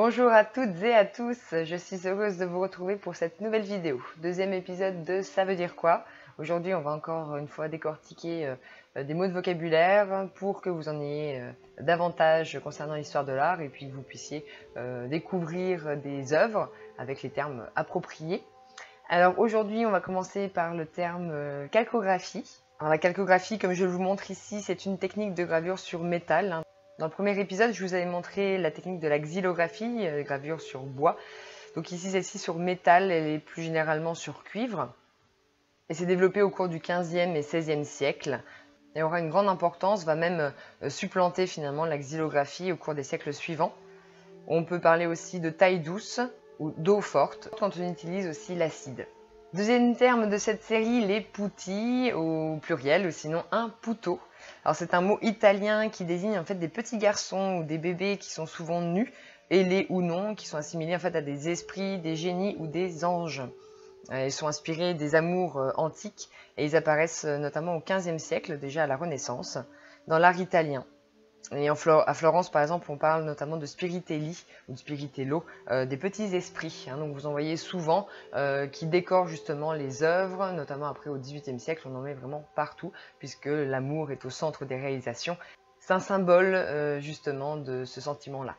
Bonjour à toutes et à tous, je suis heureuse de vous retrouver pour cette nouvelle vidéo. Deuxième épisode de Ça veut dire quoi? Aujourd'hui, on va encore une fois décortiquer des mots de vocabulaire pour que vous en ayez davantage concernant l'histoire de l'art et puis que vous puissiez découvrir des œuvres avec les termes appropriés. Alors aujourd'hui, on va commencer par le terme calcographie. Alors la calcographie, comme je vous montre ici, c'est une technique de gravure sur métal. Dans le premier épisode, je vous avais montré la technique de la xylographie, gravure sur bois. Donc ici, celle-ci sur métal, elle est plus généralement sur cuivre. Et c'est développé au cours du 15e et 16e siècle. Et aura une grande importance, va même supplanter finalement la xylographie au cours des siècles suivants. On peut parler aussi de taille douce ou d'eau forte quand on utilise aussi l'acide. Deuxième terme de cette série, les putti au pluriel ou sinon un puto. Alors c'est un mot italien qui désigne en fait des petits garçons ou des bébés qui sont souvent nus, ailés ou non, qui sont assimilés en fait à des esprits, des génies ou des anges. Ils sont inspirés des amours antiques et ils apparaissent notamment au XVe siècle, déjà à la Renaissance, dans l'art italien. Et à Florence, par exemple, on parle notamment de spiritelli ou de spiritello, des petits esprits. Donc vous en voyez souvent qui décorent justement les œuvres, notamment après au XVIIIe siècle, on en met vraiment partout, puisque l'amour est au centre des réalisations. C'est un symbole justement de ce sentiment-là.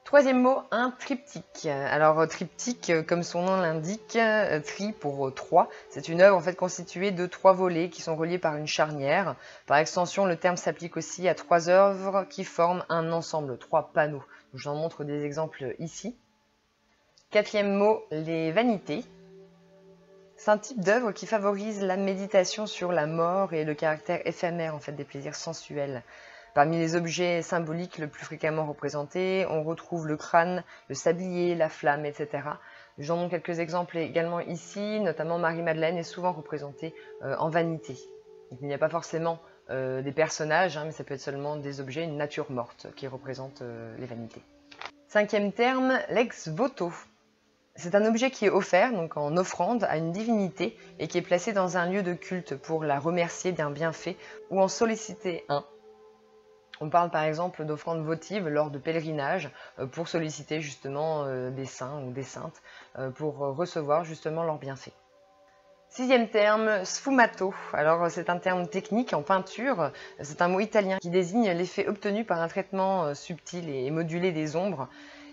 Troisième mot, un triptyque. Alors triptyque, comme son nom l'indique, tri pour trois, c'est une œuvre en fait constituée de 3 volets qui sont reliés par une charnière. Par extension, le terme s'applique aussi à 3 œuvres qui forment un ensemble, 3 panneaux. J'en montre des exemples ici. Quatrième mot, les vanités. C'est un type d'œuvre qui favorise la méditation sur la mort et le caractère éphémère en fait des plaisirs sensuels. Parmi les objets symboliques le plus fréquemment représentés, on retrouve le crâne, le sablier, la flamme, etc. J'en montre quelques exemples également ici, notamment Marie-Madeleine est souvent représentée en vanité. Donc, il n'y a pas forcément des personnages, mais ça peut être seulement des objets, une nature morte qui représente les vanités. Cinquième terme, l'ex voto. C'est un objet qui est offert, donc en offrande, à une divinité et qui est placé dans un lieu de culte pour la remercier d'un bienfait ou en solliciter un. On parle par exemple d'offrandes votives lors de pèlerinages pour solliciter justement des saints ou des saintes pour recevoir justement leurs bienfaits. Sixième terme, sfumato. Alors c'est un terme technique en peinture, c'est un mot italien qui désigne l'effet obtenu par un traitement subtil et modulé des ombres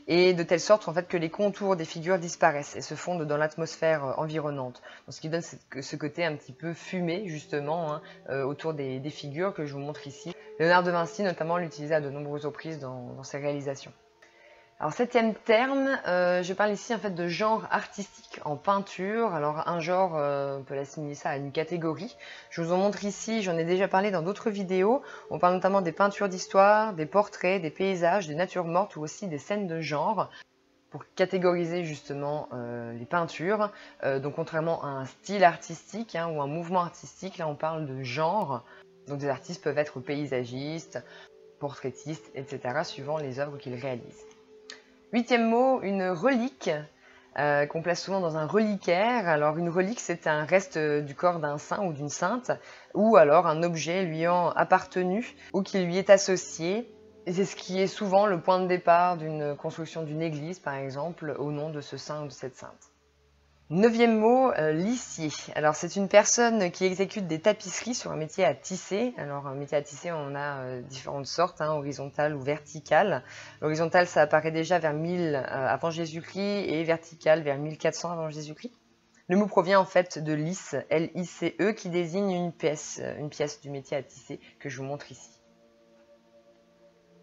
et de telle sorte en fait, que les contours des figures disparaissent et se fondent dans l'atmosphère environnante. Donc, ce qui donne ce côté un petit peu fumé justement autour des figures que je vous montre ici. Léonard de Vinci notamment l'utilisait à de nombreuses reprises dans ses réalisations. Alors septième terme, je parle ici en fait de genre artistique en peinture. Alors un genre, on peut l'assimiler ça à une catégorie. Je vous en montre ici, j'en ai déjà parlé dans d'autres vidéos. On parle notamment des peintures d'histoire, des portraits, des paysages, des natures mortes ou aussi des scènes de genre. Pour catégoriser justement les peintures, donc contrairement à un style artistique ou un mouvement artistique, là on parle de genre. Donc des artistes peuvent être paysagistes, portraitistes, etc. suivant les œuvres qu'ils réalisent. Huitième mot, une relique qu'on place souvent dans un reliquaire. Alors une relique, c'est un reste du corps d'un saint ou d'une sainte, ou alors un objet lui ayant appartenu ou qui lui est associé. Et c'est ce qui est souvent le point de départ d'une construction d'une église, par exemple, au nom de ce saint ou de cette sainte. Neuvième mot, lissier. Alors c'est une personne qui exécute des tapisseries sur un métier à tisser. Alors un métier à tisser, on a différentes sortes, horizontales ou verticales. L'horizontale, ça apparaît déjà vers 1000 avant Jésus-Christ et verticale vers 1400 avant Jésus-Christ. Le mot provient en fait de lisse, L-I-C-E, qui désigne une pièce du métier à tisser que je vous montre ici.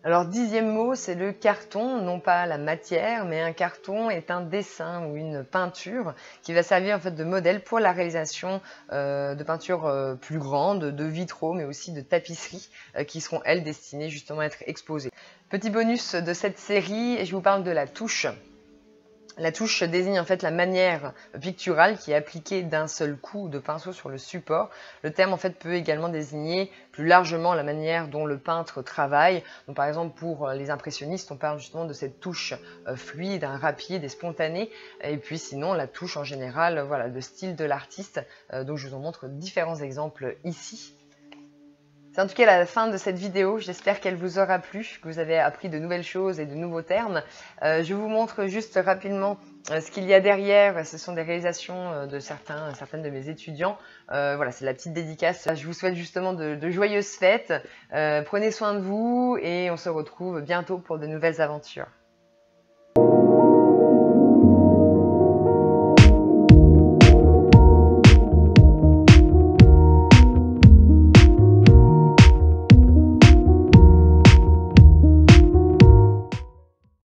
Alors dixième mot, c'est le carton, non pas la matière, mais un carton est un dessin ou une peinture qui va servir en fait de modèle pour la réalisation de peintures plus grandes, de vitraux, mais aussi de tapisseries qui seront elles destinées justement à être exposées. Petit bonus de cette série, je vous parle de la touche. La touche désigne en fait la manière picturale qui est appliquée d'un seul coup de pinceau sur le support. Le terme en fait peut également désigner plus largement la manière dont le peintre travaille. Donc, par exemple pour les impressionnistes, on parle justement de cette touche fluide, rapide et spontanée. Et puis sinon la touche en général, voilà, le style de l'artiste. Donc je vous en montre différents exemples ici. C'est en tout cas la fin de cette vidéo, j'espère qu'elle vous aura plu, que vous avez appris de nouvelles choses et de nouveaux termes. Je vous montre juste rapidement ce qu'il y a derrière, ce sont des réalisations de certaines de mes étudiants. Voilà, c'est la petite dédicace. Je vous souhaite justement de joyeuses fêtes, prenez soin de vous et on se retrouve bientôt pour de nouvelles aventures.